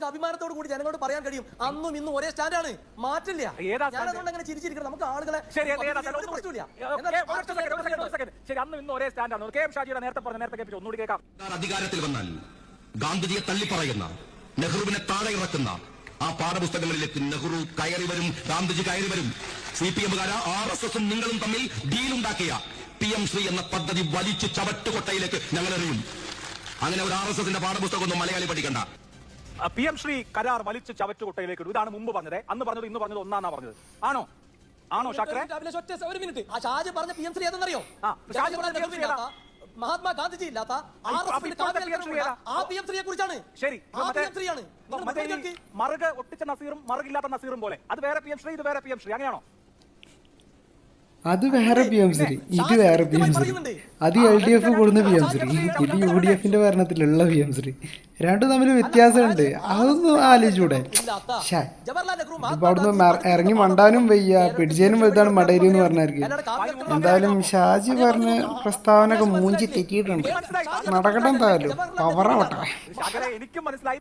അഭിമാനത്തോട് കൂടി ജനങ്ങളോട് പറയാൻ കഴിയും, അന്നും ഇന്നും ഒരേ സ്റ്റാൻഡാണ്, മാറ്റില്ല. ഞാനതുകൊണ്ട് അങ്ങനെ ചിരിച്ചിരിക്കണം. നമുക്ക് ആളുകളെ ശരി, അന്നും ഇന്നും ഒരേ സ്റ്റാൻഡാണ്. കെ എം ഷാജിയുടെ നേരത്തെ കേൾപ്പിച്ചു, ഒന്നുകൂടി കേൾക്കാം. അധികാരത്തിൽ വന്നാൽ ഗാന്ധിജിയെ തള്ളിപ്പറയുന്ന, നെഹ്റുവിനെ താഴെ ഇറക്കുന്ന ആ പാഠപുസ്തകങ്ങളിലേക്ക് നെഹ്റു കയറി വരും, ഗാന്ധിജി കയറി വരും. CPM-കാര RSS-ഉം നിങ്ങളും തമ്മിൽ ഡീലുണ്ടാക്കിയ PM ശ്രീ എന്ന പദ്ധതി വലിച്ചു ചവറ്റുകൊട്ടയിലേക്ക് ഞങ്ങൾ എറിയും. അങ്ങനെ ഒരു RSS-ന്റെ പാഠപുസ്തകം ഒന്നും മലയാളി പഠിക്കണ്ട. PM ശ്രീ കരാർ വലിച്ചു ചവറ്റുകൊട്ടയിലേക്ക് ഇടും. ഇതാണ് മുമ്പ് പറഞ്ഞത്. അന്ന് പറഞ്ഞത് ഇന്ന് പറഞ്ഞത് ഒന്നാന്നാ പറഞ്ഞത്. ആണോ ഷാക്കറെ? ഒരു മിനിറ്റ്. ആ ഷാജി പറഞ്ഞ PM ശ്രീ ഏതെന്നറിയോ? മഹാത്മാഗാന്ധിജി ഇല്ലാത്ത ആ PM ശ്രീയെ കുറിച്ചാണ്. ശരി, മറുക് ഒട്ടിച്ച നസീറും മറുകില്ലാത്ത നസീറും പോലെ അത് വേറെ PM ശ്രീ, ഇത് വേറെ PM ശ്രീ, അങ്ങനെയാണോ? അത് വേറെ PM ശ്രീ, ഇത് വേറെ PM ശ്രീ. അത് LDF കൊടുന്ന PM ശ്രീ, ഇത് UDF-ന്റെ ഭരണത്തിലുള്ള PM ശ്രീ. രണ്ടും തമ്മിൽ വ്യത്യാസമുണ്ട്. അതൊന്നും ആലോചിച്ചൂടെ? ഇപ്പൊ അവിടുന്ന് ഇറങ്ങി മണ്ടാനും വയ്യ, പിടിച്ചേനും വലുതാണ് മടേരി എന്ന് പറഞ്ഞായിരിക്കും. എന്തായാലും ഷാജി പറഞ്ഞ പ്രസ്താവന ഒക്കെ മൂഞ്ചി തെറ്റിയിട്ടുണ്ട്. നടക്കട്ടെ, എന്തായാലും പവറാവട്ടെ. എനിക്കും മനസ്സിലായി.